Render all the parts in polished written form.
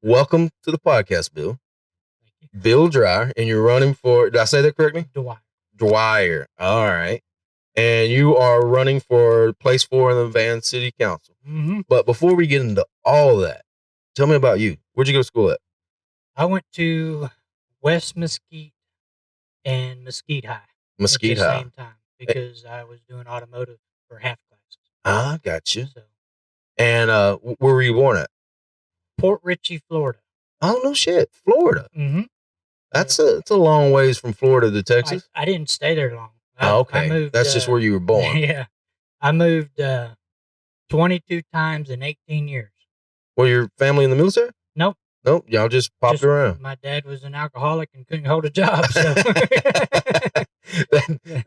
welcome to the podcast, Bill. Thank you. Bill Dwyer, and you're running for, did I say that correctly? Dwyer. All right. And you are running for place 4 in the Van City Council. Mm-hmm. But before we get into all that, tell me about you. Where'd you go to school at? I went to West Mesquite and Mesquite High Mesquite at the High. same time because I was doing automotive for half classes. Ah, gotcha. So, And where were you born at? Port Richey, Florida. Oh, no shit. Florida. Mm-hmm. It's a long ways from Florida to Texas. I didn't stay there long. Okay. I moved, that's just where you were born. Yeah. I moved 22 times in 18 years. Were your family in the military? Nope. Nope. Y'all just popped around. My dad was an alcoholic and couldn't hold a job. So.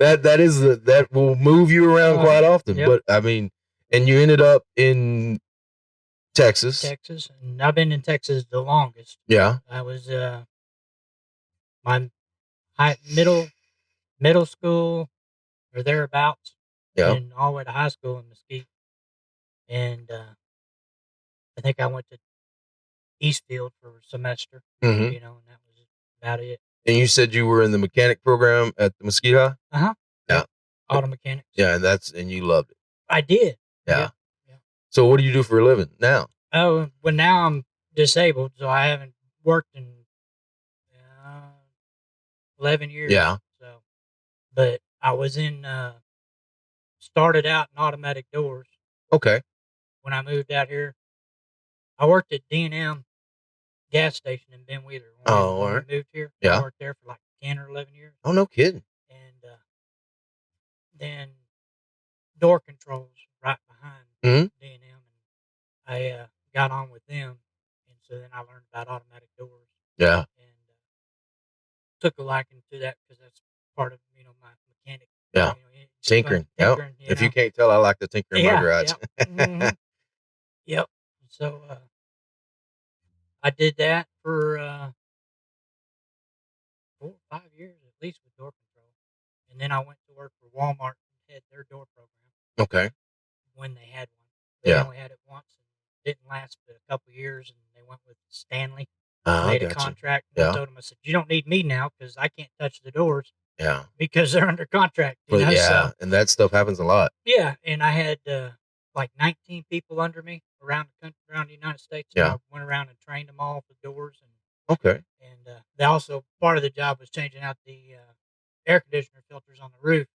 that will move you around quite often. Yep. But I mean, and you ended up in Texas. And I've been in Texas the longest. Yeah. I was my middle school or thereabouts. Yeah. And all the way to high school in Mesquite. And I think I went to Eastfield for a semester. Mm-hmm. And that was about it. And you said you were in the mechanic program at the Mesquite High? Uh-huh. Yeah. Auto mechanics. Yeah, and you loved it. I did. Yeah. So what do you do for a living now? Oh, well, now I'm disabled, so I haven't worked in 11 years. Yeah. So, but I was started out in automatic doors. Okay. When I moved out here, I worked at D&M gas station in Ben Wheeler. When we moved here. Yeah. I worked there for like 10 or 11 years. Oh, no kidding. And then door controls right behind D&M. And I got on with them. And so then I learned about automatic doors. Yeah. And took a liking to that because that's part of, my mechanic. Yeah. Tinkering. Tinkering. If you can't tell, I like to tinker in my garage. Yep. Mm-hmm. Yep. So I did that for 4 or 5 years at least with door control. And then I went to work for Walmart and had their door program. Okay. When they had one. They only had it once and didn't last but a couple of years, and they went with Stanley. Made a contract. And I told them, I said, you don't need me now because I can't touch the doors. Yeah. Because they're under contract. So, and that stuff happens a lot. Yeah. And I had like 19 people under me around the country, around the United States. Yeah. I went around and trained them all for doors. Okay. And they also, part of the job was changing out the air conditioner filters on the roof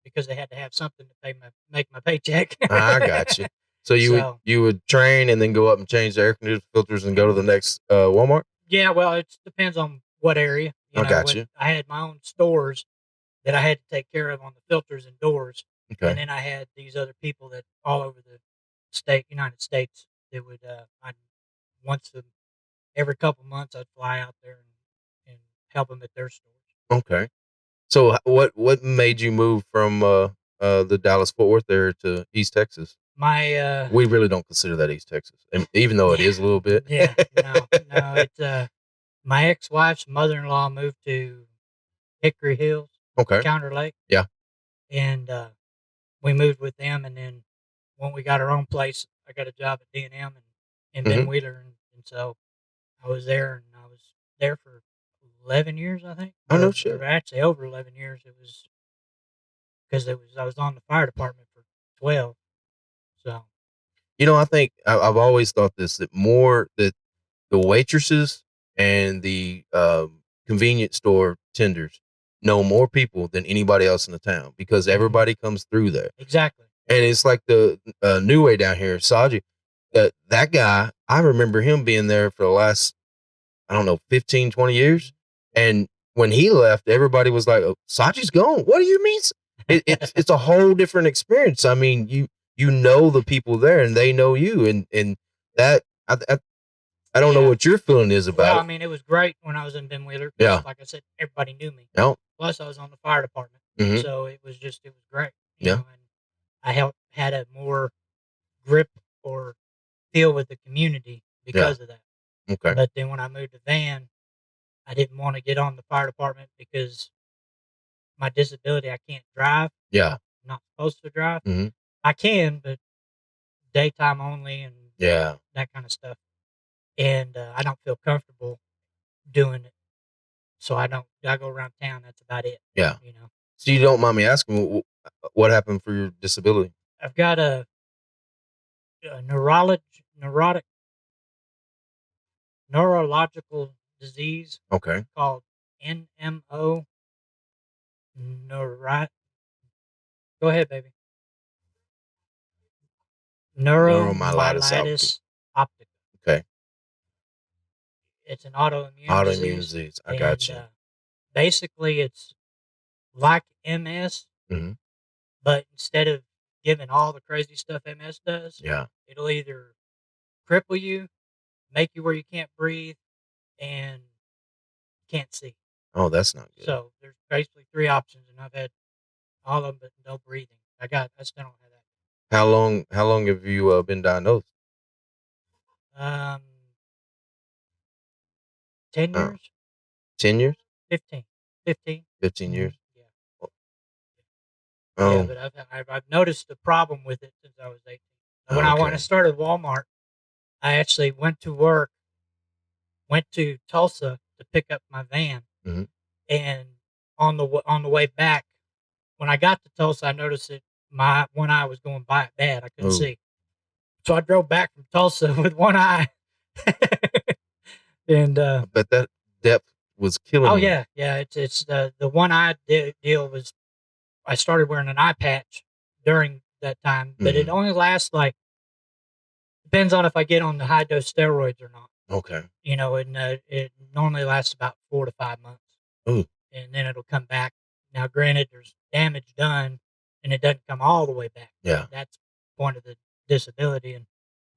because they had to have something to make my paycheck. I got you. So you would train and then go up and change the air conditioner filters and go to the next Walmart? Yeah, well, it depends on what area. I got you. I had my own stores that I had to take care of on the filters and doors. Okay. And then I had these other people that all over the United States, that would, every couple months, I'd fly out there and help them at their stores. Okay. So what made you move from the Dallas-Fort Worth area to East Texas? We really don't consider that East Texas, and even though it is a little bit. Yeah, no, it's my ex-wife's mother-in-law moved to Hickory Hills, Counter Lake. Yeah, and we moved with them, and then when we got our own place, I got a job at D&M and Ben Wheeler, and so I was there, and I was there for 11 years, I think. Oh, no shit. Actually, over 11 years. It was because I was on the fire department for 12. So, I think I've always thought this, that the waitresses and the convenience store tenders know more people than anybody else in the town because everybody comes through there. Exactly. And it's like the new way down here, Saji. That guy, I remember him being there for the last, 15, 20 years. And when he left, everybody was like, oh, Saji's gone. What do you mean? It's a whole different experience. I mean, you know the people there and they know you. And that, I don't know what your feeling is about it. I mean, it was great when I was in Ben Wheeler. Yeah. Like I said, everybody knew me. Yeah. Plus, I was on the fire department. Mm-hmm. So it was great. Yeah. And I had a more grip or feel with the community because of that. Okay. But then when I moved to Van, I didn't want to get on the fire department because my disability, I can't drive. Yeah. I'm not supposed to drive. Mm-hmm. I can, but daytime only and that kind of stuff. and I don't feel comfortable doing it. So I go around town. That's about it. Yeah. You know, So you don't mind me asking what happened for your disability? I've got a neurological disease Okay. called NMO. Neuro. Go ahead, baby. Neuromyelitis Neuromyelitis optica. Okay. It's an autoimmune Autoimmune disease, disease. I got and you. basically it's like MS, hmm but instead of giving all the crazy stuff MS does, Yeah. it'll either cripple you, make you where you can't breathe, and can't see. Oh, that's not good. So there's basically three options, and I've had all of them, but no breathing. I still don't have How long have you been diagnosed? that. 10 Oh, years, 10 years? 15, 15. 15 years? Yeah, yeah, Oh. but I've noticed the problem with it since I was 18. When I Okay. started Walmart, I actually went to Tulsa to pick up my van, Mhm. and on the way back, when I got to Tulsa, I noticed that my one eye was going bad. I couldn't Ooh. see, so I drove back from Tulsa with one eye. And I bet that depth was killing oh you. yeah, it's the one eye deal was I started wearing an eye patch during that time, but it Mhm. only lasts like depends on if I get on the high dose steroids or not. Okay. You know, and it normally lasts about 4 to 5 months, Ooh. and then it'll come back. Now, granted, there's damage done, and it doesn't come all the way back. Yeah. That's the point of the disability, and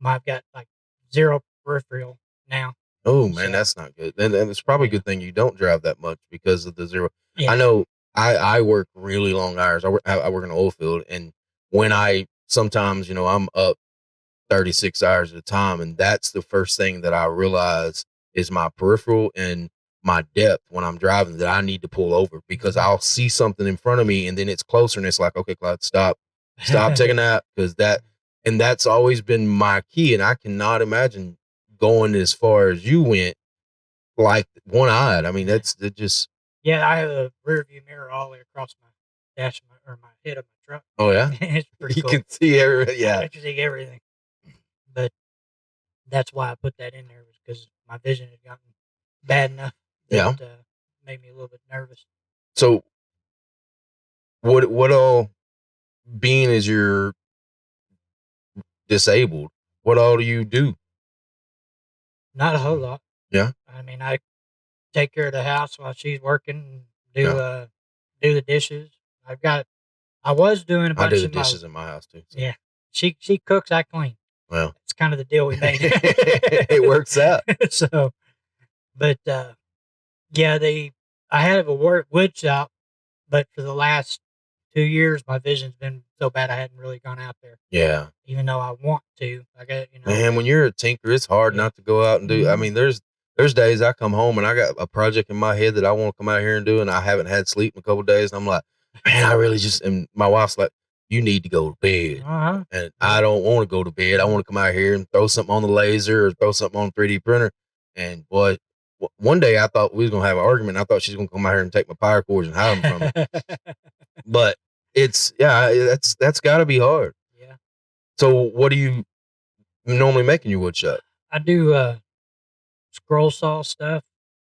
I've got like zero peripheral now. Oh man, So that's not good. And it's probably a yeah, good thing you don't drive that much because of the zero. I yeah, know I work really long hours. I work in the oil field, and when I sometimes I'm up 36 hours at a time, and that's the first thing that I realize is my peripheral and my depth when I'm driving, that I need to pull over because I'll see something in front of me and then it's closer and it's like, okay, Clyde, stop taking that, because that's always been my key, and I cannot imagine going as far as you went, like one-eyed. I mean, yeah. it just. Yeah, I have a rear view mirror all the way across my dash of my head of my truck. Oh yeah. It's pretty You cool. can see every. Yeah. I can see everything, but that's why I put that in there was because my vision had gotten bad enough that Yeah. made me a little bit nervous. So what all, being as you're disabled, what all do you do? Not a whole lot. Yeah. I mean, I take care of the house while she's working, and Yeah. do the dishes. I was doing a I do bunch the of my dishes in my house too. So. yeah. She cooks, I clean. Well, It's kind of the deal we made. it works out. So, but yeah, I have a wood shop, but for the last 2 years, my vision's been so bad I hadn't really gone out there, Yeah. even though I want to. I got Man, when you're a tinker, it's hard yeah. not to go out and do. I Mhm. mean, there's days I come home and I got a project in my head that I want to come out here and do, and I haven't had sleep in a couple of days, and I'm like, man, I really just. And my wife's like, you need to go to bed, Uh-huh. and Yeah. I don't want to go to bed. I want to come out here and throw something on the laser or throw something on the 3D printer. And boy, one day I thought we was gonna have an argument. I thought she's gonna come out here and take my power cords and hide them from me. But that's got to be hard. Yeah. So what do you normally make in your wood shop? I do scroll saw stuff,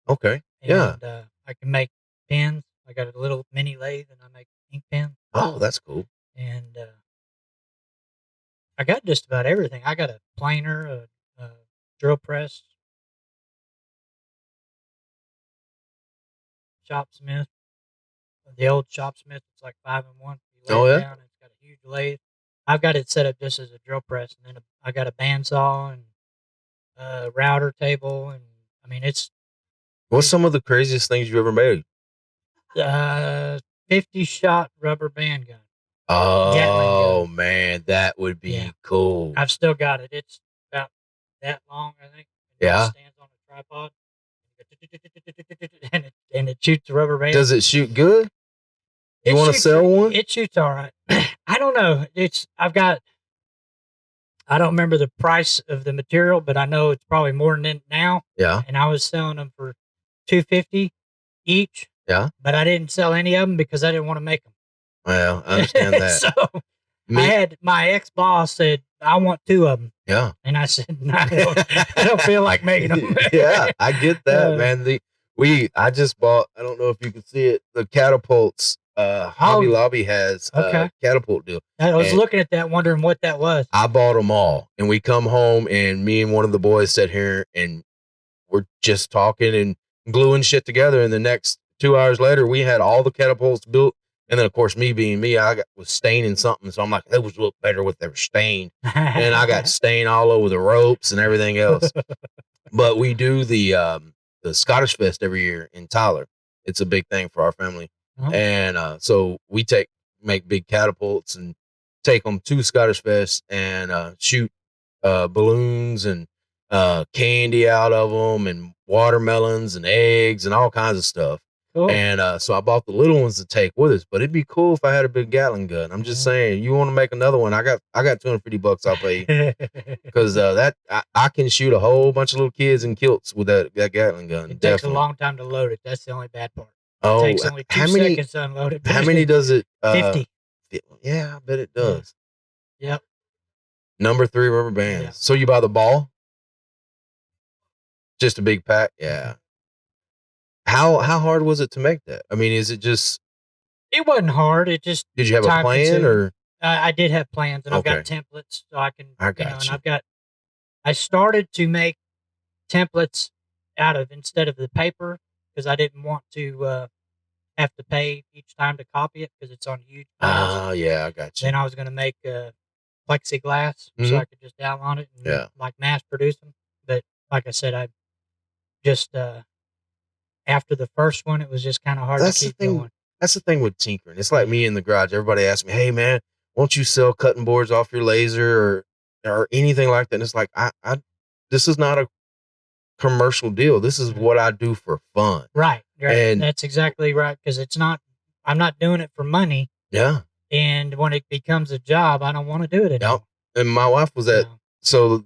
Okay. Yeah. and I can make pens. I got a little mini lathe, and I make ink pens. Oh, that's cool. And I got just about everything. I got a planer, a drill press, shop smith, the old shop smith. It's like 5-in-1. You lay Oh it yeah. down. It's got a huge lathe. I've got it set up just as a drill press, and then I got a bandsaw and a router table, and I mean What's some of the craziest things you ever made? 50-shot rubber band gun, Gatling Oh gun. man, that would Yeah, be cool. I've still got it. It's about that long, I think. It Yeah. stands on a tripod, and it shoots the rubber band. Does it shoot good? You It, want to shoots, sell one? it shoots all right. I don't know. I don't remember the price of the material, but I know it's probably more than it now. Yeah. And I was selling them for $250 each. Yeah. But I didn't sell any of them because I didn't want to make them. Well, I understand that. So I had my ex-boss said, I want 2 of them. Yeah. And I said, no, I don't feel like making them. Yeah, I get that, man. I just bought, I don't know if you can see it, the catapults. Hobby Lobby has a catapult deal. I was looking at that, wondering what that was. I bought them all, and we come home, and me and one of the boys sat here, and we're just talking and gluing shit together. And the next 2 hours later, we had all the catapults built. And then, of course, me being me, was staining something. So I'm like, they would look better with their stain. And I got stain all over the ropes and everything else. But we do the Scottish Fest every year in Tyler. It's a big thing for our family. Oh. And so we make big catapults and take them to Scottish Fest and shoot balloons and candy out of them and watermelons and eggs and all kinds of stuff. Cool. And so I bought the little ones to take with us, but it'd be cool if I had a big Gatling gun. I'm just saying, you want to make another one? I got $250 I'll pay you because I can shoot a whole bunch of little kids in kilts with that Gatling gun. It takes a long time to load it. That's the only bad part. Oh, it takes only 2 seconds to unload it. How many does it? 50. Yeah, I bet it does. Yep. Number 3 rubber bands. Yeah. So you buy the ball? Just a big pack? Yeah. How hard was it to make that? I mean, is it just? It wasn't hard. It just. Did you have a plan or? I did have plans, and I've got templates, so I can. And I started to make templates out of instead of the paper because I didn't want to have to pay each time to copy it because it's on huge files. Oh yeah, I got you. Then I was going to make plexiglass so I could just outline it and like mass produce them. But like I said, I just. After the first one, it was just kind of hard to keep going. That's the thing with tinkering. It's like me in the garage. Everybody asks me, "Hey, man, won't you sell cutting boards off your laser or anything like that?" And it's like, this is not a commercial deal. This is what I do for fun. Right. And that's exactly right because I'm not doing it for money. Yeah. And when it becomes a job, I don't want to do it anymore. Yep. And my wife was at so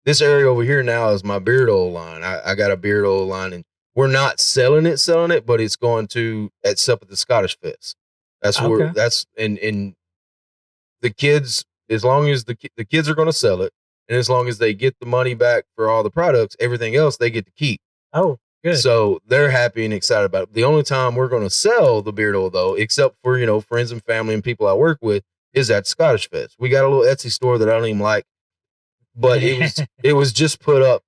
this area over here now is my beard oil line. I got a beard oil line and. We're not selling it, but it's going to at the Scottish Fest. That's where and the kids, as long as the kids are going to sell it, and as long as they get the money back for all the products, everything else they get to keep. Oh, good. So they're happy and excited about it. The only time we're going to sell the beard oil, though, except for friends and family and people I work with, is at Scottish Fest. We got a little Etsy store that I don't even like, but it was just put up.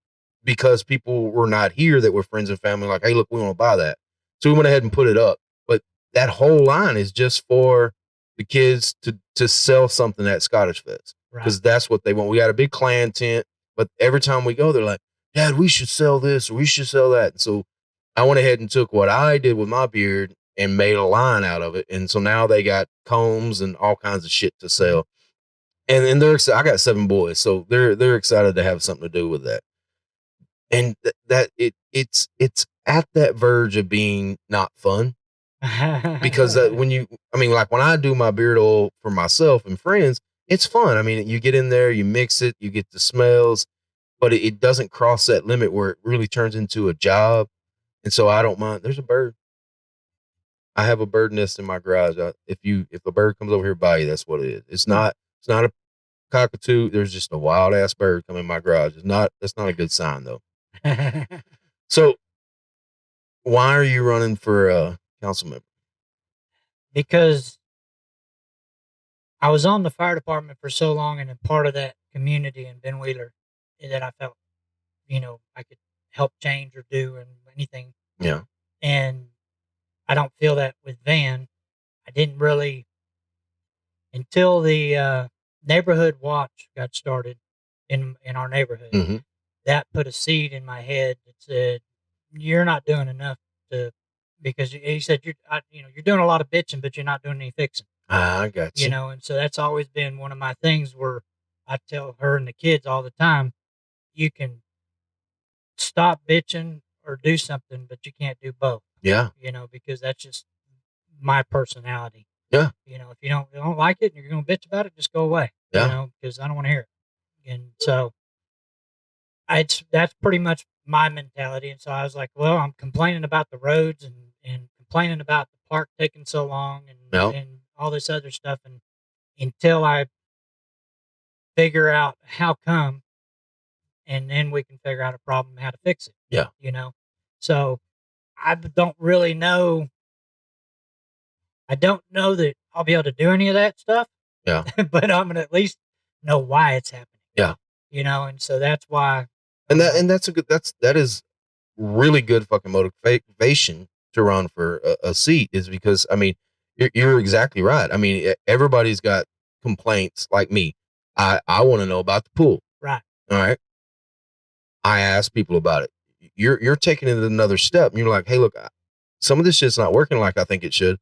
Because people were not here that were friends and family, like, hey, look, we want to buy that. So we went ahead and put it up. But that whole line is just for the kids to sell something at Scottish Fest. Because that's what they want. We got a big clan tent, but every time we go, they're like, Dad, we should sell this or we should sell that. And so I went ahead and took what I did with my beard and made a line out of it. And so now they got combs and all kinds of shit to sell. And they're excited. I got 7 boys, so they're excited to have something to do with that. And it's at that verge of being not fun because when I do my beard oil for myself and friends, it's fun. I mean, you get in there, you mix it, you get the smells, but it doesn't cross that limit where it really turns into a job. And so I don't mind. There's a bird. I have a bird nest in my garage. If a bird comes over here by you, that's what it is. It's not a cockatoo. There's just a wild ass bird coming in my garage. That's not a good sign though. So why are you running for council member? Because I was on the fire department for so long and a part of that community in Ben Wheeler that I felt, I could help change or do and anything. Yeah. And I don't feel that with Van. I didn't really until the neighborhood watch got started in our neighborhood. Mm-hmm. That put a seed in my head that said, "You're not doing enough because he said you're doing a lot of bitching, but you're not doing any fixing." I got you. And so that's always been one of my things where I tell her and the kids all the time, you can stop bitching or do something, but you can't do both. Yeah. Because that's just my personality. Yeah. If you don't like it and you're going to bitch about it, just go away. Yeah. Because I don't want to hear it. And so that's pretty much my mentality. And so I was like, well, I'm complaining about the roads and complaining about the park taking so long Yeah. and all this other stuff. And until I figure out how come, and then we can figure out a problem, how to fix it. Yeah. You know? So don't really know. I don't know that I'll be able to do any of that stuff. Yeah. But I'm going to at least know why it's happening. Yeah. You know? And so that's why. And that is really good fucking motivation to run for a seat, is because, I mean, you're exactly right. I mean, everybody's got complaints like me. I want to know about the pool. Right. All right. I ask people about it. You're taking it another step, and you're like, hey, look, some of this shit's not working like I think it should.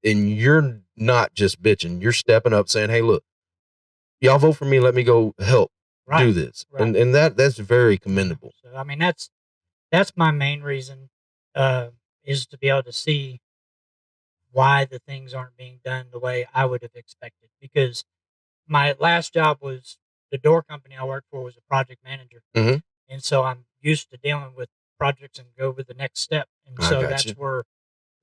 And you're not just bitching. You're stepping up saying, hey, look, y'all vote for me. Let me go help do this. Right. And that's very commendable. So, I mean, that's my main reason, is to be able to see why the things aren't being done the way I would have expected. Because my last job was the door company I worked for was a project manager. Mhm. And so I'm used to dealing with projects and go over the next step. And I so got that's you. where,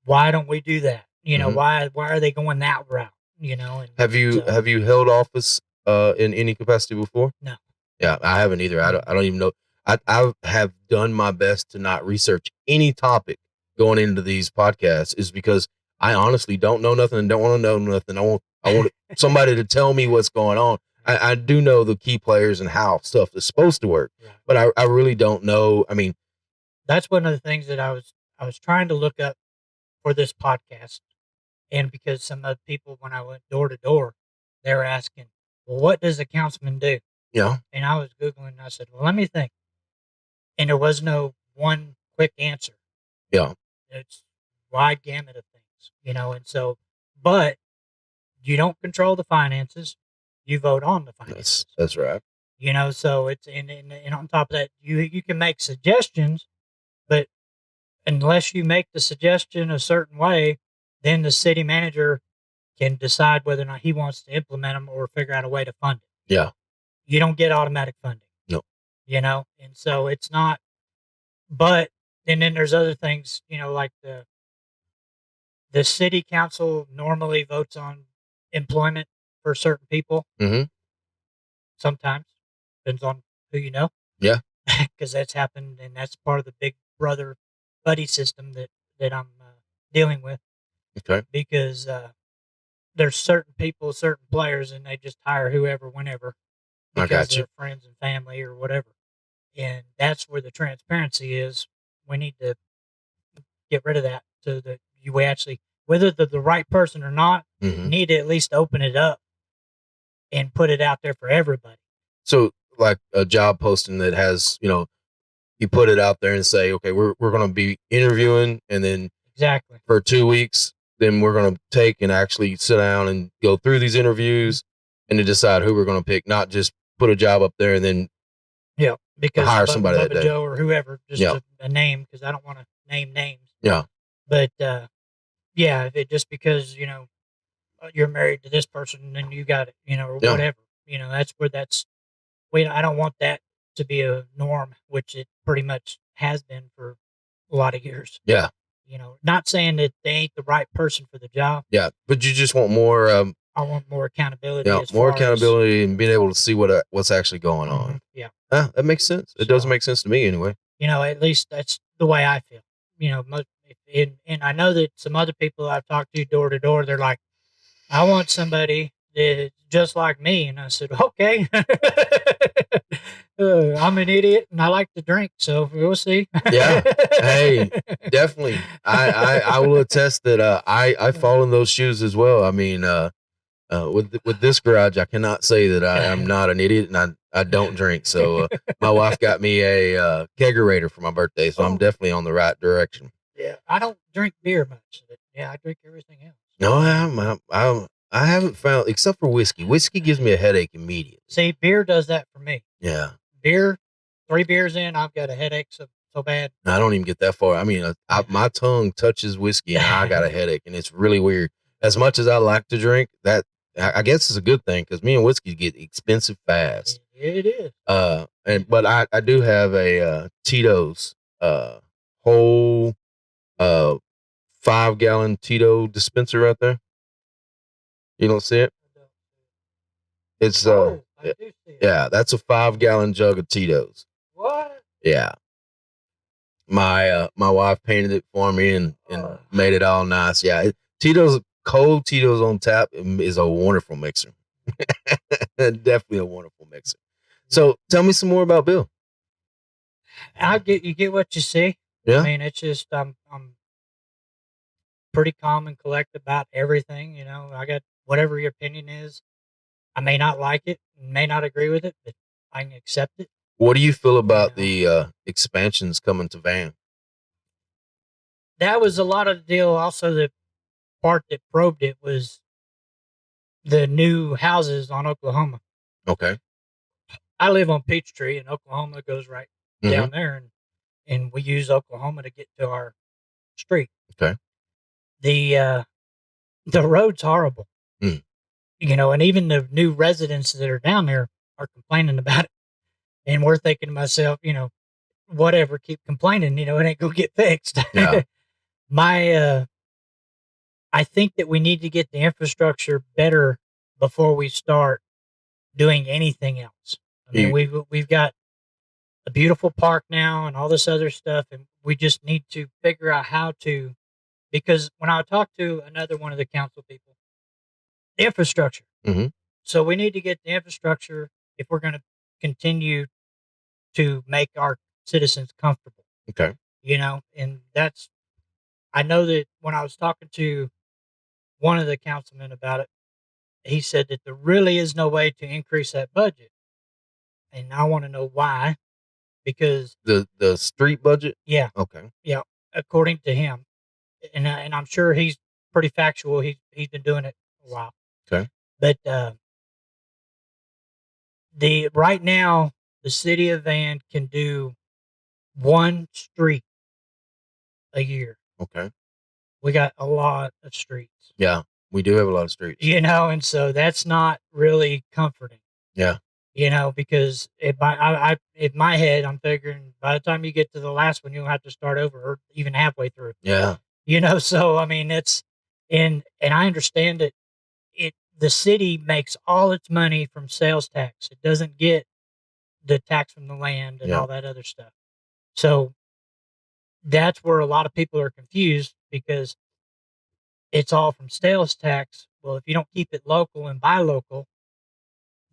why don't we do that? You know, Mhm. why are they going that route? You know, and Have you held office in any capacity before? No. Yeah, I haven't either. I don't even know. I have done my best to not research any topic going into these podcasts, is because I honestly don't know nothing and don't want to know nothing. I want somebody to tell me what's going on. I do know the key players and how stuff is supposed to work, Right. but I really don't know. I mean, That's one of the things that I was trying to look up for this podcast. And because some of the people, when I went door to door, they were asking, well, what does a councilman do? yeah, And I was Googling, and I said, well, let me think. And there was no one quick answer. yeah, It's wide gamut of things, you know. And so, but you don't control the finances. You vote on the finances, that's right. you know. So it's, and on top of that, you can make suggestions, but unless you make the suggestion a certain way, then the city manager can decide whether or not he wants to implement them or figure out a way to fund it. Yeah, You don't get automatic funding. no, You know, and so it's not. But and then there's other things, you know, like the city council normally votes on employment for certain people. mm-hmm. Sometimes depends on who you know. Yeah, Because that's happened, and that's part of the big brother buddy system that I'm dealing with. okay, Because there's certain people, certain players, and they just hire whoever, whenever, I because got you. they're friends and family or whatever. And that's where the transparency is. We need to get rid of that so that you actually, whether the right person or not, Mm-hmm. need to at least open it up and put it out there for everybody. So, like a job posting that has, you put it out there and say, okay, we're going to be interviewing, and then Exactly. for 2 weeks, then we're going to take and actually sit down and go through these interviews and to decide who we're going to pick, not just put a job up there and then Yeah, because hire somebody that Bubba day. Joe or whoever, just Yeah. a name, because I don't want to name names. Yeah. But yeah, if it just because you're married to this person, then you got it, or Yeah. whatever. That's where I don't want that to be a norm, which it pretty much has been for a lot of years. Yeah. Not saying that they ain't the right person for the job. Yeah. But you just want more, I want more accountability. yeah, as more far accountability and being able to see what's actually going as, on. yeah. That makes sense. It does make sense to me anyway. At least that's the way I feel. And I know that some other people I've talked to door to door, they're like, I want somebody that's just like me. And I said, okay. I'm an idiot and I like to drink, so we'll see. Yeah. Hey, definitely. I will attest that I fall in those shoes as well. I mean, with this garage, I cannot say that I am not an idiot, and I don't drink. So my wife got me a kegerator for my birthday, so I'm definitely on the right direction. Yeah, I don't drink beer much. But yeah, I drink everything else. No, I haven't found, except for whiskey. Whiskey gives me a headache immediately. See, beer does that for me. Yeah. Beer, 3 beers in, I've got a headache so bad. I don't even get that far. I mean, my tongue touches whiskey and I got a headache, and it's really weird. As much as I like to drink, that I guess is a good thing, because me and whiskey get expensive fast. It is. But I do have a Tito's whole 5-gallon Tito dispenser right there. You don't see it? It's I do see it. yeah, that's a 5-gallon jug of Tito's. What? Yeah. My wife painted it for me and made it all nice. Yeah, Tito's cold Tito's on tap is a wonderful mixer. Definitely a wonderful mixer. So tell me some more about Bill. You get what you see. Yeah. I mean, it's just I'm pretty calm and collect about everything. You know, I got whatever your opinion is. I may not like it, may not agree with it, but I can accept it. What do you feel about the expansions coming to Van? That was a lot of the deal. Also, the part that probed it was the new houses on Oklahoma. Okay. I live on Peachtree, and Oklahoma goes right down there, and we use Oklahoma to get to our street. Okay. The road's horrible. You know, and even the new residents that are down there are complaining about it. And we're thinking to myself, you know, whatever, keep complaining, you know, it ain't gonna get fixed. Yeah. I think that we need to get the infrastructure better before we start doing anything else. I mean, we've got a beautiful park now and all this other stuff, and we just need to figure out how to, because when I talked to another one of the council people, the infrastructure. So we need to get the infrastructure if we're going to continue to make our citizens comfortable. Okay. You know, and I know that when I was talking to one of the councilmen about it, he said that there really is no way to increase that budget. And I want to know why, because the street budget. Yeah. Okay. Yeah. According to him, and I'm sure he's pretty factual. He's been doing it a while. Okay. But right now the city of Van can do one street a year. Okay. We got a lot of streets. Yeah, we do have a lot of streets. You know, and so that's not really comforting. Yeah. You know, because in my head, I'm figuring by the time you get to the last one, you'll have to start over or even halfway through. Yeah. You know, so I mean, and I understand that the city makes all its money from sales tax. It doesn't get the tax from the land and all that other stuff. So that's where a lot of people are confused because it's all from sales tax. Well, if you don't keep it local and buy local,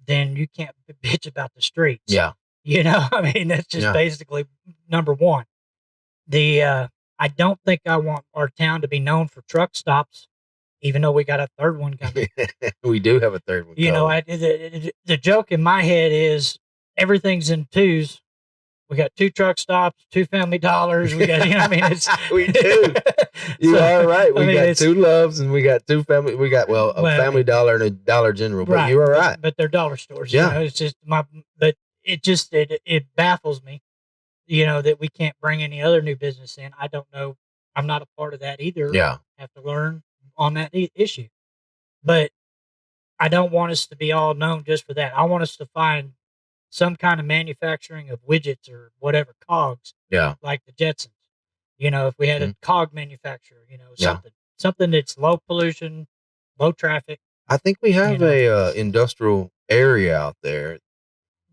then you can't bitch about the streets. Yeah. You know, I mean, that's just basically number one. I don't think I want our town to be known for truck stops, even though we got a third one coming. We do have a third one. You know, the joke in my head is everything's in twos. We got 2 truck stops, 2 Family Dollars. We got, you know, I mean, it's we do. You are right. We got 2 Loves and we got 2 Family. We got a Family Dollar and a Dollar General. But you are right. But they're dollar stores. Yeah. You know, it's just but it baffles me, you know, that we can't bring any other new business in. I don't know. I'm not a part of that either. Yeah. Have to learn on that issue. But I don't want us to be all known just for that. I want us to find some kind of manufacturing of widgets or whatever, cogs. Yeah. Like the Jetsons. You know, if we had a cog manufacturer, you know, something that's low pollution, low traffic. I think we have a industrial area out there.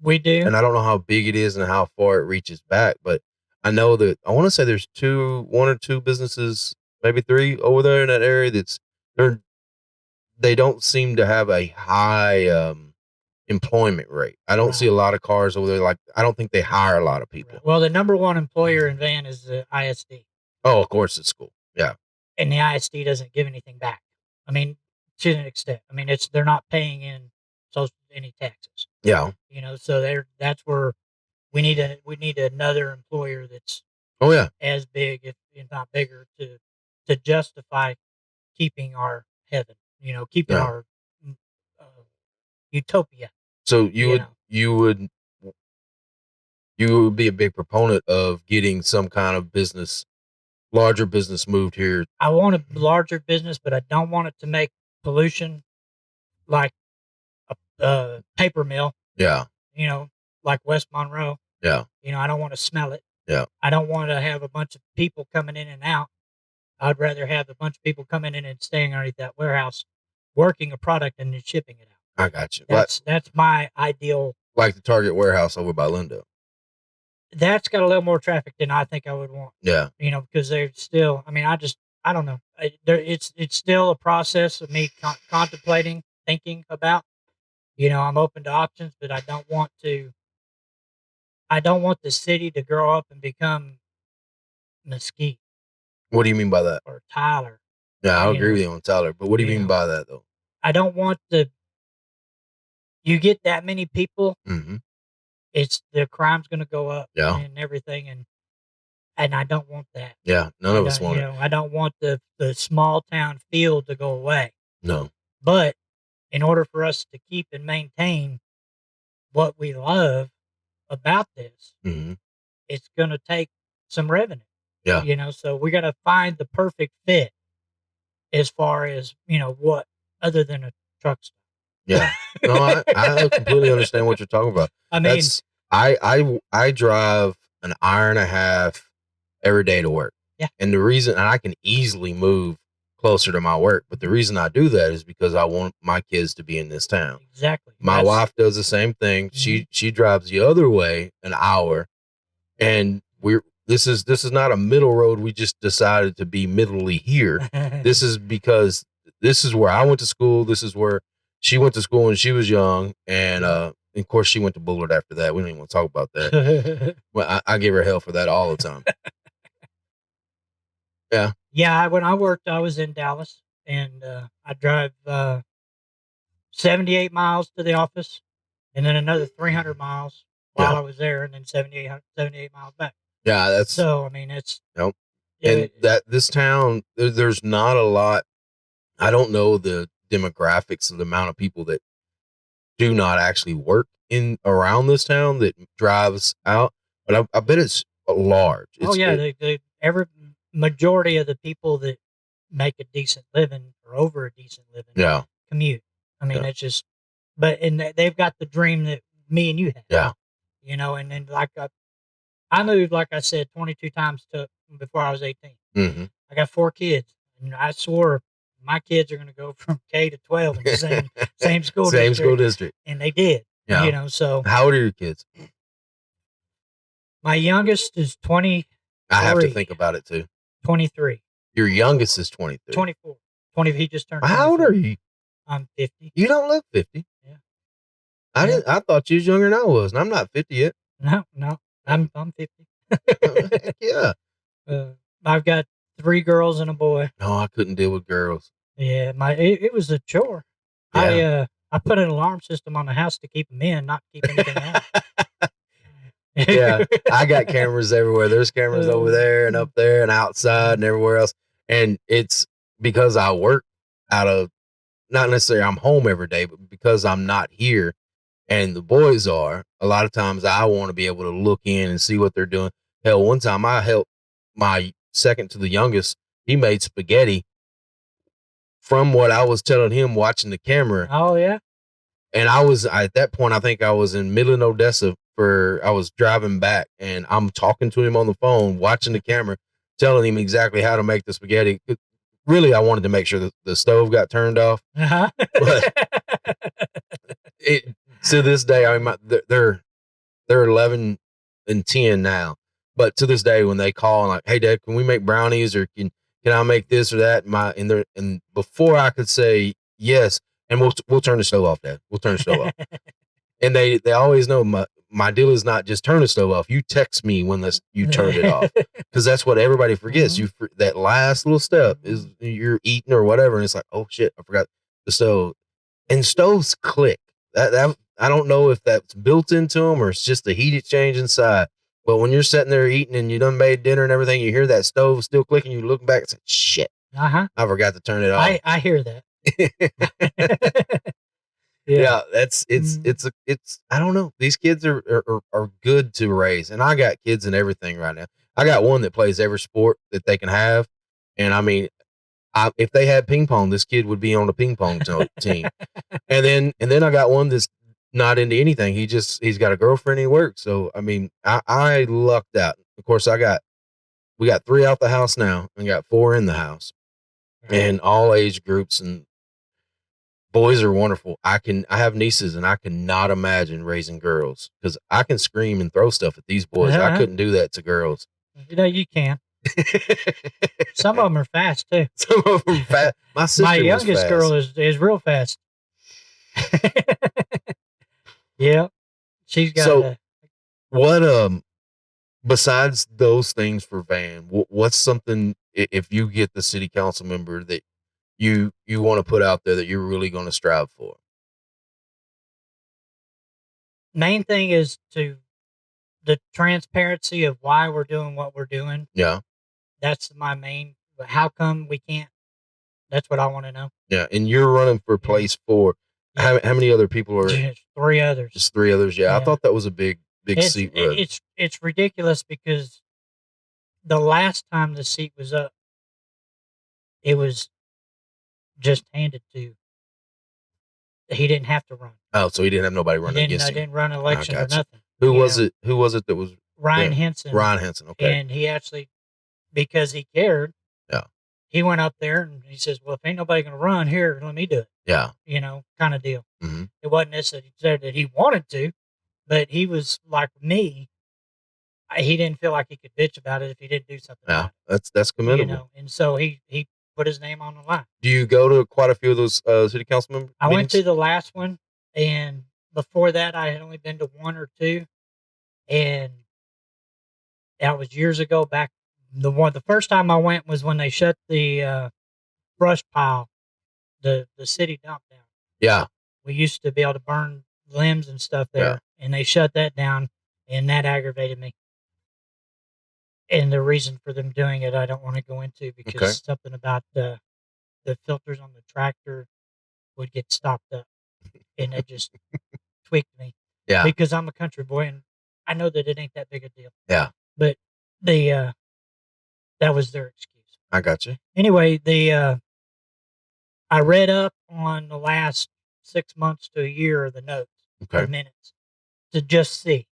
We do. And I don't know how big it is and how far it reaches back, but I know that I want to say there's 1 or 2 businesses, maybe 3 over there in that area they don't seem to have a high employment rate. I don't see a lot of cars over there. Like, I don't think they hire a lot of people. Well, the number 1 employer in Van is the ISD. Oh, of course it's school. Yeah. And the ISD doesn't give anything back. I mean, to an extent. I mean, they're not paying in any taxes. Yeah. You know, so that's where we need another employer that's as big, if not bigger, to justify keeping our heaven. You know, keeping our utopia. So you would be a big proponent of getting some kind of larger business moved here. I want a larger business, but I don't want it to make pollution like a paper mill. Yeah. like West Monroe. Yeah. I don't want to smell it. Yeah. I don't want to have a bunch of people coming in and out. I'd rather have a bunch of people coming in and staying underneath that warehouse, working a product and then shipping it out. I got you. That's my ideal. Like the Target warehouse over by Lindo. That's got a little more traffic than I think I would want. Yeah. Because they're still. I mean, I don't know. It's still a process of me contemplating, thinking about. I'm open to options, but I don't want the city to grow up and become Mesquite What do you mean by that? or Tyler. Yeah, I agree with you on Tyler, but what do you mean by that though? I don't want you get that many people, Mm-hmm. the crime's going to go up and everything, and I don't want that. Yeah, none of us want it. I don't want the small town feel to go away. No. But in order for us to keep and maintain what we love about this, mm-hmm. it's going to take some revenue. Yeah. So we got to find the perfect fit as far as, what other than a truck stop. Yeah. No, I completely understand what you're talking about. I mean, I drive an hour and a half every day to work. Yeah. And the reason, and I can easily move closer to my work, but the reason I do that is because I want my kids to be in this town. Exactly. My wife does the same thing. Mm-hmm. She drives the other way an hour, and this is not a middle road. We just decided to be middly here. This is because this is where I went to school. This is where she went to school when she was young, and of course she went to Bullard after that. We don't even want to talk about that. Well, I give her hell for that all the time. Yeah. Yeah. When I worked, I was in Dallas, and I drive 78 miles to the office, and then another 300 miles while I was there, and then 78 miles back. Yeah, that's so. I mean, it's nope. And this town, there's not a lot. I don't know the demographics of the amount of people that do not actually work in around this town that drives out, but I bet it's large. Every majority of the people that make a decent living or over a decent living, commute. I mean, it's just, and they've got the dream that me and you have. Yeah. And then I moved, like I said, 22 times before I was 18. Mm-hmm. I got 4 kids, and I swore my kids are going to go from K to 12 in the same school district. Same school district. And they did. Yeah. So. How old are your kids? My youngest is 20. I have to think about it too. 23. Your youngest is 23. 24. 20. He just turned 24. How old are you? I'm 50. You don't look 50. Yeah. I thought you was younger than I was, and I'm not 50 yet. No. I'm 50. Heck yeah. I've got 3 girls and a boy. No, I couldn't deal with girls. Yeah, it was a chore. Yeah. I put an alarm system on the house to keep them in, not keep anything out. Yeah, I got cameras everywhere. There's cameras over there and up there and outside and everywhere else. And it's because I work out of, not necessarily I'm home every day, but because I'm not here and the boys are, a lot of times I want to be able to look in and see what they're doing. Hell, one time I helped my second to the youngest. He made spaghetti from what I was telling him watching the camera. Oh, yeah. And at that point, I think I was in Midland, Odessa. I was driving back, and I'm talking to him on the phone, watching the camera, telling him exactly how to make the spaghetti. Really, I wanted to make sure that the stove got turned off. Uh-huh. But to this day, I mean, they're 11 and 10 now. But to this day, when they call and like, "Hey, Dad, can we make brownies or can I make this or that?" And before I could say yes, and we'll turn the stove off, Dad. We'll turn the stove off. And they always know my deal is not just turn the stove off. You text me when you turn it off, because that's what everybody forgets. Mm-hmm. That last little step is you're eating or whatever, and it's like, oh shit, I forgot the stove. And stoves click. That I don't know if that's built into them or it's just the heat exchange inside. But when you're sitting there eating and you done made dinner and everything, you hear that stove still clicking. You look back and say, shit, I forgot to turn it off. I hear that. Yeah, it's I don't know. These kids are good to raise, and I got kids in everything right now. I got one that plays every sport that they can have, and I mean, if they had ping pong, this kid would be on the ping pong team. And then I got one that's not into anything. He's got a girlfriend. He works. So I mean, I lucked out. Of course, we got 3 out the house now, and got 4 in the house, and all age groups, and boys are wonderful. I have nieces, and I cannot imagine raising girls because I can scream and throw stuff at these boys. I couldn't do that to girls. You can. Some of them are fast too. Some of them fast. My youngest girl is real fast. Yeah, she's got. So, what besides those things for Van, what's something if you get the city council member that you want to put out there that you're really going to strive for? Main thing is the transparency of why we're doing what we're doing. Yeah. That's my main. How come we can't? That's what I want to know. Yeah, and you're running for place 4. Yeah. How many other people are? Just 3 others. Just 3 others. Yeah, I thought that was a big seat. It's ridiculous because the last time the seat was up, it was just handed to. He didn't have to run. Oh, so he didn't have nobody running against him. I didn't run an election or nothing. Who was it? Who was it that was Ryan Henson? Ryan Henson. Okay. And he actually, because he cared. Yeah. He went up there and he says, "Well, if ain't nobody gonna run here, let me do it." Yeah. Kind of deal. Mm-hmm. It wasn't necessarily said that he wanted to, but he was like me. He didn't feel like he could bitch about it if he didn't do something. Yeah, that's commendable. And so he put his name on the line. Do you go to quite a few of those city council members? I went to the last one, and before that, I had only been to 1 or 2, and that was years ago. Back the first time I went was when they shut the brush pile, the city dump down. Yeah, we used to be able to burn limbs and stuff there, and they shut that down, and that aggravated me. And the reason for them doing it, I don't want to go into because something about the filters on the tractor would get stopped up, and it just tweaked me. Yeah, because I'm a country boy, and I know that it ain't that big a deal. Yeah, but that was their excuse. I got you. Anyway, I read up on the last 6 months to a year of the notes, or minutes, to just see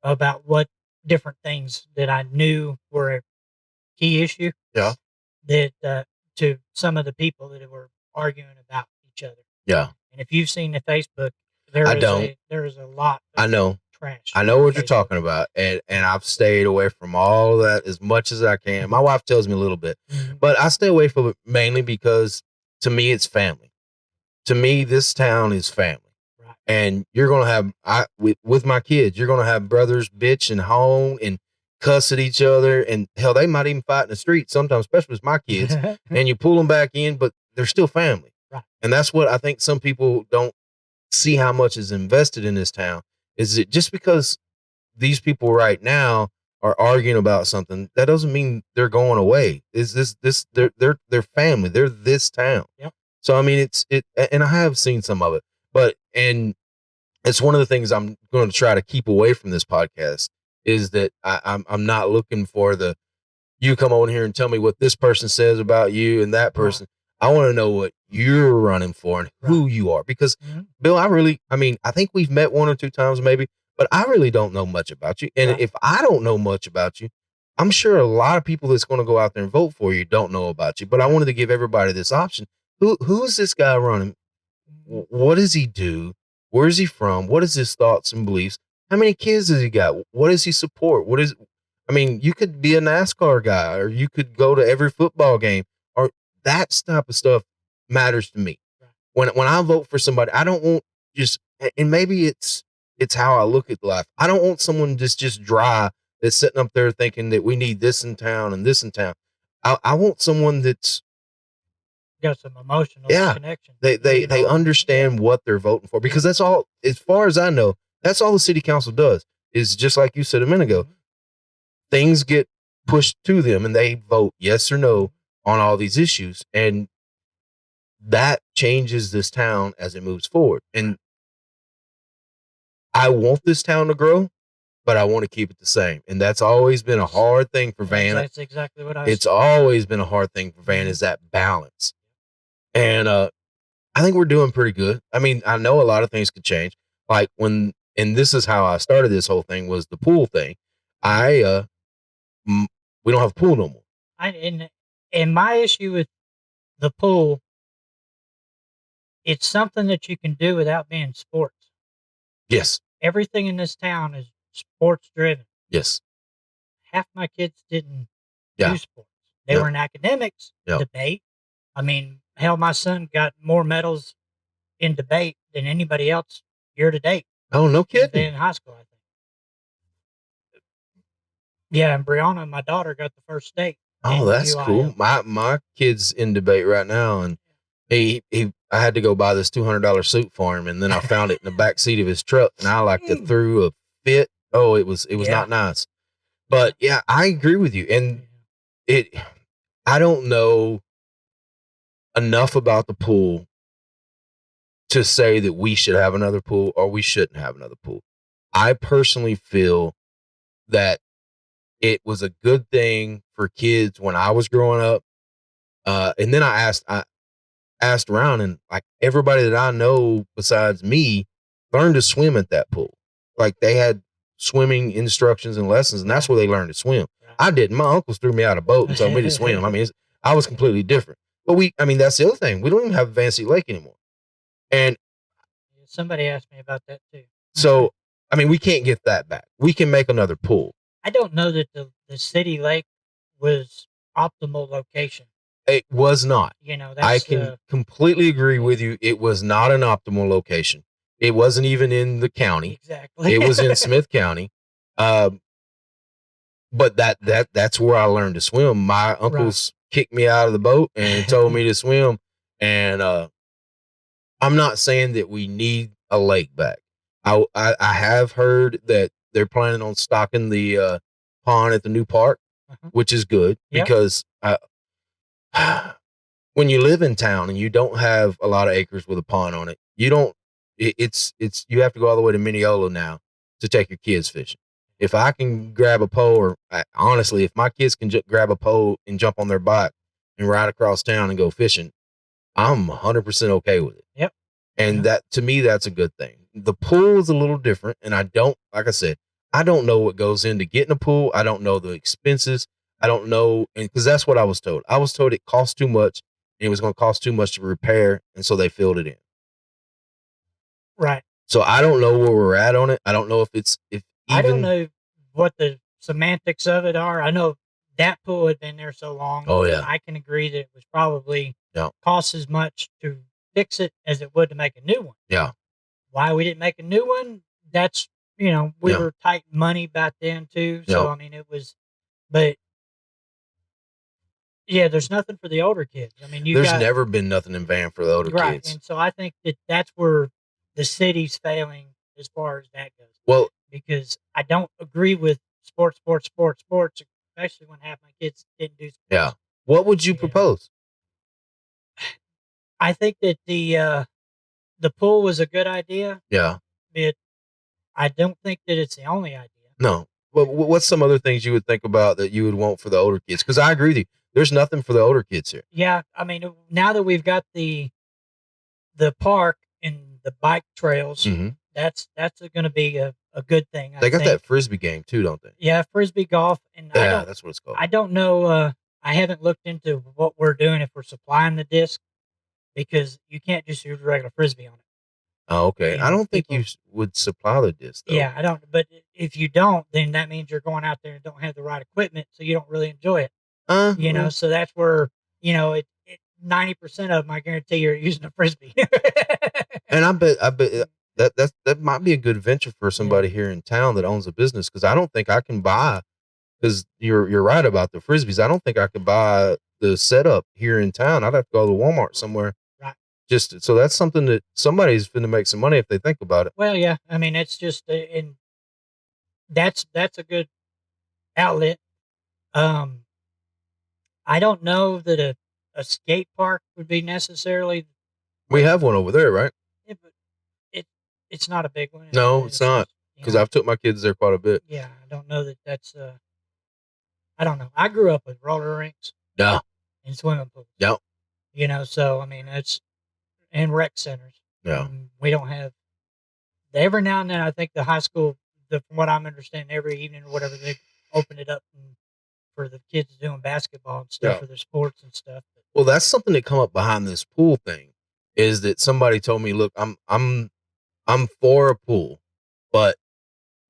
about what different things that I knew were a key issue. Yeah. That to some of the people that were arguing about each other. Yeah. And if you've seen the Facebook, there is a lot of I know. Trash. I know what you're talking about, and I've stayed away from all of that as much as I can. My wife tells me a little bit, but I stay away from it mainly because to me it's family. To me, this town is family. And you're going to have, with my kids, you're going to have brothers bitch and hone and cuss at each other. And hell, they might even fight in the street sometimes, especially with my kids. And you pull them back in, but they're still family. Right. And that's what I think some people don't see how much is invested in this town. Is it just because these people right now are arguing about something, that doesn't mean they're going away. Is they're family. They're this town. Yep. So, I mean, and I have seen some of it, and it's one of the things I'm going to try to keep away from this podcast is that I'm not looking for you come on here and tell me what this person says about you and that person. I want to know what you're running for and who you are, because Bill, I think we've met 1 or 2 times maybe, but I really don't know much about you. And if I don't know much about you, I'm sure a lot of people that's going to go out there and vote for you don't know about you, but I wanted to give everybody this option. Who's this guy running? What does he do? Where is he from? What is his thoughts and beliefs? How many kids does he got? What does he support? You could be a NASCAR guy, or you could go to every football game, or that type of stuff matters to me. Right. When I vote for somebody, I don't want and maybe it's how I look at life. I don't want someone just dry that's sitting up there thinking that we need this in town and this in town. I want someone that's got some emotional connection. They understand what they're voting for, because that's all, as far as I know, that's all the city council does, is just like you said a minute ago. Things get pushed to them and they vote yes or no on all these issues. And that changes this town as it moves forward. And I want this town to grow, but I want to keep it the same. And that's always been a hard thing for Van. That's exactly what It's always been a hard thing for Van, is that balance. And I think we're doing pretty good. I mean, I know a lot of things could change, like and this is how I started this whole thing, was the pool thing. We don't have a pool no more. And my issue with the pool, it's something that you can do without being sports. Yes. Everything in this town is sports driven. Yes. Half my kids didn't do sports. They were in academics, debate. I mean, hell, my son got more medals in debate than anybody else year to date. Oh, no kidding. In high school, I think. Yeah, and Brianna, my daughter, got the first state. Oh, that's cool. My kid's in debate right now, and I had to go buy this $200 suit for him, and then I found it in the back seat of his truck, and I threw a fit. Oh, it was not nice. But yeah, I agree with you, and I don't know enough about the pool to say that we should have another pool or we shouldn't have another pool. I personally feel that it was a good thing for kids when I was growing up. And then I asked around, and like everybody that I know besides me learned to swim at that pool. Like they had swimming instructions and lessons, and that's where they learned to swim. I didn't. My uncles threw me out of a boat and told me to swim. I mean, I was completely different. But that's the other thing. We don't even have Van Sea Lake anymore. And somebody asked me about that too. So, I mean, we can't get that back. We can make another pool. I don't know that the city lake was optimal location. It was not. I That's, can completely agree with you. It was not an optimal location. It wasn't even in the county. Exactly. It was in Smith County. But that's where I learned to swim. My uncles kicked me out of the boat and told me to swim. And I'm not saying that we need a lake back. I have heard that they're planning on stocking the pond at the new park, which is good because when you live in town and you don't have a lot of acres with a pond on it, you have to go all the way to Mineola now to take your kids fishing. If I can grab a pole, honestly, if my kids can grab a pole and jump on their bike and ride across town and go fishing, I'm 100% okay with it. Yep. And that, to me, that's a good thing. The pool is a little different. And like I said, I don't know what goes into getting a pool. I don't know the expenses. I don't know. And because that's what I was told. I was told it cost too much and it was going to cost too much to repair. And so they filled it in. Right. So I don't know where we're at on it. I don't know I don't know what the semantics of it are. I know that pool had been there so long. Oh, yeah. I can agree that it was probably cost as much to fix it as it would to make a new one. Yeah. Why we didn't make a new one, that's, we were tight money back then too. So, I mean, but yeah, there's nothing for the older kids. I mean, there's never been nothing in Van for the older kids. And so I think that's where the city's failing as far as that goes. Well, because I don't agree with sports, especially when half my kids didn't do sports. Yeah. What would you propose? I think that the pool was a good idea. Yeah. But I don't think that it's the only idea. No. Well, what's some other things you would think about that you would want for the older kids? Because I agree with you. There's nothing for the older kids here. Yeah. I mean, now that we've got the park and the bike trails, that's going to be a good thing. They got that Frisbee game too, don't they? Yeah, Frisbee golf. And that's what it's called. I don't know. I haven't looked into what we're doing if we're supplying the disc, because you can't just use regular Frisbee on it. Oh, okay. I don't think you would supply the disc, though. Yeah, I don't. But if you don't, then that means you're going out there and don't have the right equipment, so you don't really enjoy it. So that's where, 90% of them, I guarantee you're using a Frisbee. And I bet that might be a good venture for somebody here in town that owns a business, because I don't think I can buy, because you're right about the Frisbees. I don't think I could buy the setup here in town. I'd have to go to Walmart somewhere. Right. So that's something that somebody's going to make some money if they think about it. Well, yeah. I mean, it's just, and that's a good outlet. I don't know that a skate park would be necessarily. We have one over there, right? Yeah, but it's not a big one. No, it's not, because I've took my kids there quite a bit. Yeah, I don't know that that's. I don't know. I grew up with roller rinks. Yeah. And swimming pools. Yeah. So I mean, it's and rec centers. Yeah. We don't have every now and then, I think the high school, from what I'm understanding, every evening or whatever, they open it up for the kids doing basketball and stuff for their sports and stuff. Well, that's something that come up behind this pool thing is that somebody told me, look, I'm for a pool, but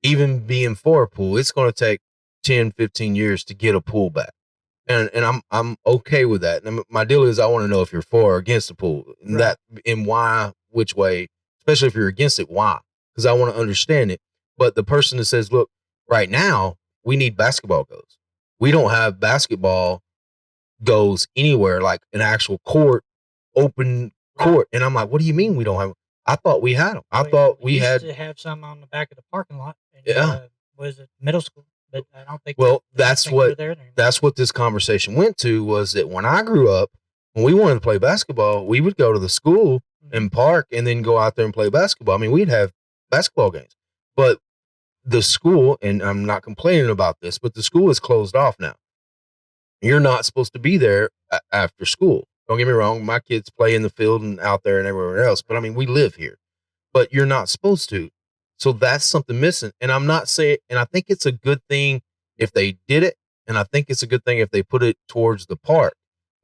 even being for a pool, it's going to take 10, 15 years to get a pool back. And I'm okay with that. And my deal is I want to know if you're for or against the pool and Right. and why, which way, especially if you're against it, why? Because I want to understand it. But the person that says, look, right now we need basketball goals. We don't have basketball goes anywhere like an actual court, open court. And I'm like, what do you mean we don't have? I thought we had them. I thought we used had to have some on the back of the parking lot. And, Yeah. Was it middle school? But I don't think. Well, that's what this conversation went to was that when I grew up, when we wanted to play basketball, we would go to the school and park and then go out there and play basketball. I mean, we'd have basketball games, but the school, and I'm not complaining about this, but the school is closed off now. You're not supposed to be there after school. Don't get me wrong. My kids play in the field and out there and everywhere else, but I mean, we live here, but you're not supposed to. So that's something missing. And I'm not saying, and I think it's a good thing if they did it. And I think it's a good thing if they put it towards the park.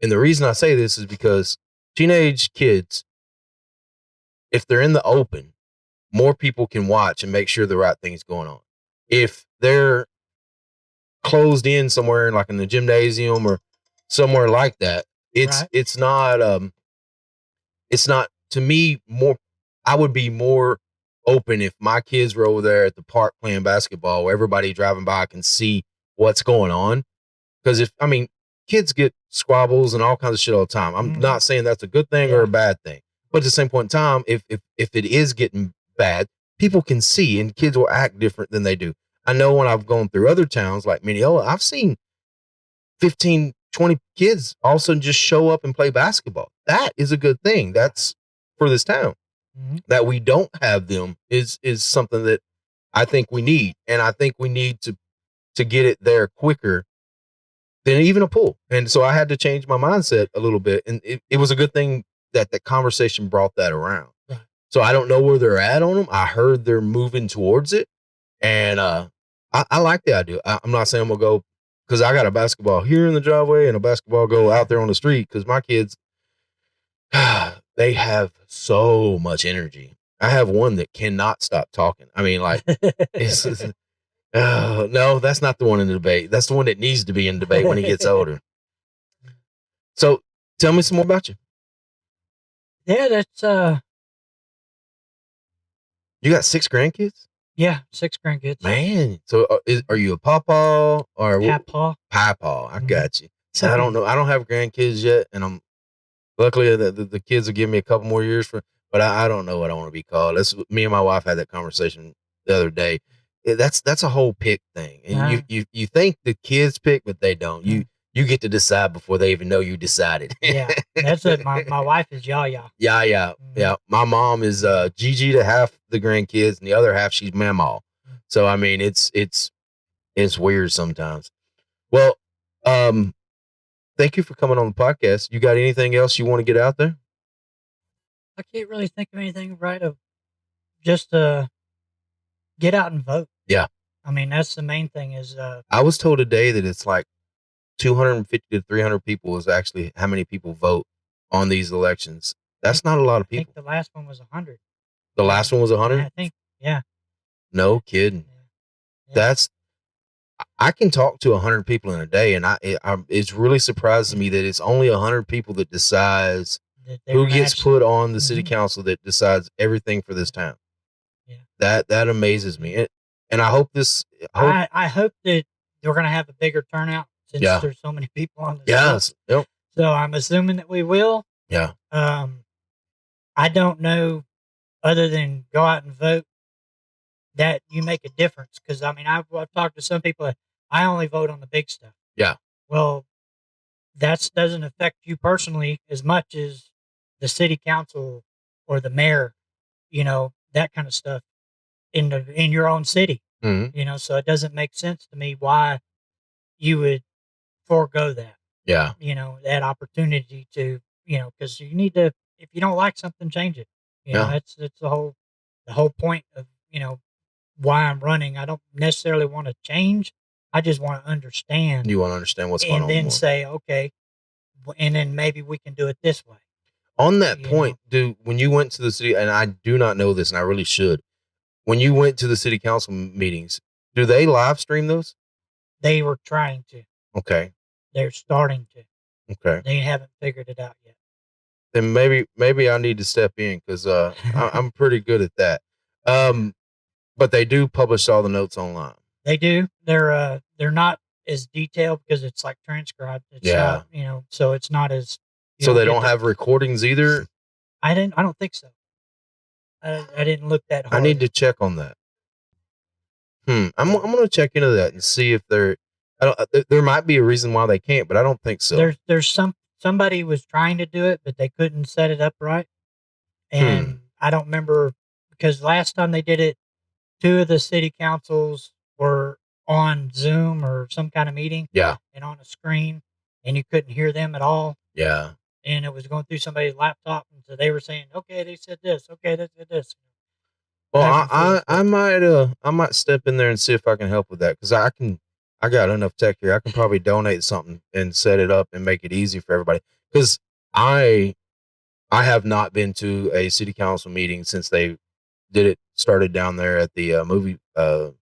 And the reason I say this is because teenage kids, if they're in the open, more people can watch and make sure the right thing's going on. If they're closed in somewhere like in the gymnasium or somewhere like that, it's not to me more. I would be more open if my kids were over there at the park playing basketball where everybody driving by can see what's going on. Because kids get squabbles and all kinds of shit all the time. I'm not saying that's a good thing or a bad thing, but at the same point in time, if it is getting bad, people can see and kids will act different than they do. I know when I've gone through other towns like Mineola, I've seen 15, 20 kids all of a sudden just show up and play basketball. That is a good thing. That's for this town. That we don't have them is something that I think we need. And I think we need to get it there quicker than even a pool. And so I had to change my mindset a little bit. And it was a good thing that the conversation brought that around. Right. So I don't know where they're at on them. I heard they're moving towards it. And I like the idea. I'm not saying I'm going to go because I got a basketball here in the driveway and a basketball goal out there on the street because my kids, they have so much energy. I have one that cannot stop talking. I mean, like, no, that's not the one in the debate. That's the one that needs to be in debate when he gets older. So tell me some more about you. Yeah, that's, you got 6 grandkids? Yeah, 6 grandkids. Man, so are you a pawpaw or Papaw? Papaw, I got you. So I don't know. I don't have grandkids yet, and I'm luckily the kids will give me a couple more years but I don't know what I want to be called. That's me and my wife had that conversation the other day. That's a whole pick thing, and you think the kids pick, but they don't. You get to decide before they even know you decided. Yeah, that's it. My wife is Yaya. Yeah. My mom is Gigi to half the grandkids, and the other half she's Mamaw. So I mean, it's weird sometimes. Well, thank you for coming on the podcast. You got anything else you want to get out there? I can't really think of anything right of just get out and vote. Yeah. I mean, that's the main thing is I was told today that it's like 250 to 300 people is actually how many people vote on these elections. That's not a lot of people. I think the last one was 100. The last one was 100? I think, yeah. No kidding. Yeah. I can talk to 100 people in a day, and it's really surprising me that it's only 100 people that decides who gets put on the city council that decides everything for this town. Yeah. That amazes me. And I hope I hope that we're going to have a bigger turnout since there's so many people on the Yes. Yep. So I'm assuming that we will. Yeah. I don't know other than go out and vote that you make a difference. Cause I mean, I've talked to some people that I only vote on the big stuff. Yeah. Well, that doesn't affect you personally as much as the city council or the mayor, that kind of stuff in your own city, so it doesn't make sense to me why you would forego that. Yeah. That opportunity to, because you need to, if you don't like something, change it. That's the whole the whole point of, why I'm running. I don't necessarily want to change. I just want to understand. You want to understand what's going on and then more. say, okay, and then maybe we can do it this way. On that point, when you went to the city, and I do not know this, and I really should, when you went to the city council meetings, do they live stream those? They were trying to. Okay. They're starting to. Okay. They haven't figured it out yet. Then maybe I need to step in because I'm pretty good at that. But they do publish all the notes online. They do. They're not as detailed because it's like transcribed. It's not, so it's not as. So they don't have recordings either. I don't think so. I didn't look that hard. I need to check on that. I'm going to check into that and see if there might be a reason why they can't, but I don't think so. There's somebody was trying to do it, but they couldn't set it up right. And I don't remember because last time they did it, 2 of the city councils were on Zoom or some kind of meeting. Yeah. And on a screen, and you couldn't hear them at all. Yeah. And it was going through somebody's laptop, and so they were saying, "Okay, they said this. Okay, they said this." Well, I might step in there and see if I can help with that because I got enough tech here. I can probably donate something and set it up and make it easy for everybody. Because I have not been to a city council meeting since they started down there at the movie the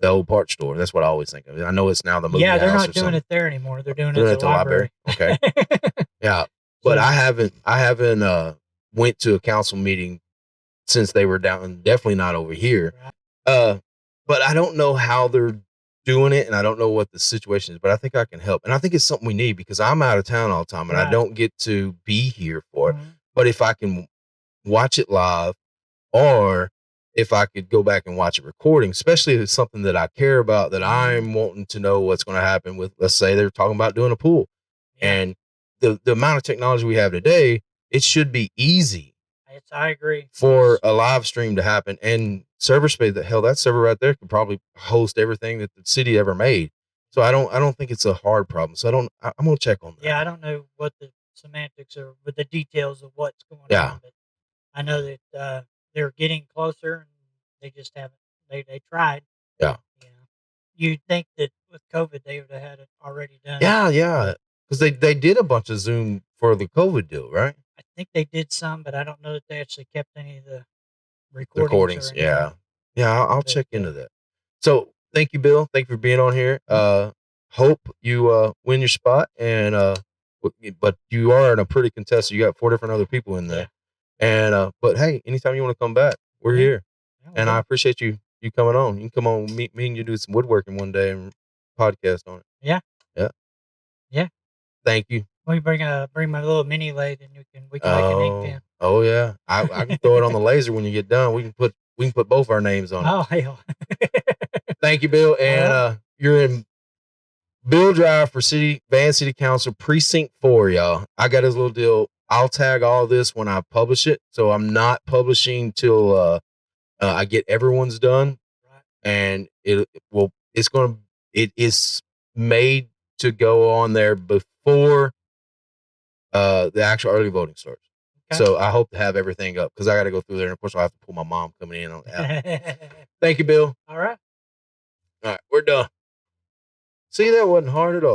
old parts store. That's what I always think of. I know it's now the movie. Yeah, they're house not doing it there anymore. They're doing it at at the library. Okay. Yeah, but I haven't went to a council meeting since they were down. Definitely not over here. Right. But I don't know how they're doing it, and I don't know what the situation is. But I think I can help, and I think it's something we need because I'm out of town all the time, and I don't get to be here for it. But if I can watch it live, or if I could go back and watch a recording, especially if it's something that I care about, that I'm wanting to know what's going to happen with, let's say they're talking about doing a pool. And the amount of technology we have today, it should be easy. I agree. For a live stream to happen and server space. That server right there could probably host everything that the city ever made. So I don't think it's a hard problem. So I'm going to check on that. Yeah, I don't know what the semantics or with the details of what's going on, but I know that they're getting closer and they just haven't, they tried. Yeah. You'd think that with COVID, they would have had it already done. Yeah. Because they did a bunch of Zoom for the COVID deal, right? I think they did some, but I don't know that they actually kept any of the recordings. Yeah. I'll check into that. So thank you, Bill. Thank you for being on here. Hope you win your spot, and but you are in a pretty contested. You got 4 different other people in there, and but hey, anytime you want to come back, we're here, and I appreciate you coming on. You can come on, meet me, and you do some woodworking one day and podcast on it. Yeah. Thank you. Well, you bring my little mini lathe, and we can make an ink pen. Oh yeah, I can throw it on the laser when you get done. We can put both our names on it. Oh hell! Thank you, Bill. And you're in Bill Dwyer for Van City Council Precinct 4, y'all. I got his little deal. I'll tag all this when I publish it, so I'm not publishing till I get everyone's done. Right. And it is made to go on there before the actual early voting starts. Okay. So I hope to have everything up because I got to go through there. And of course, I'll have to pull my mom coming in on that. Thank you, Bill. All right. All right. We're done. See, that wasn't hard at all.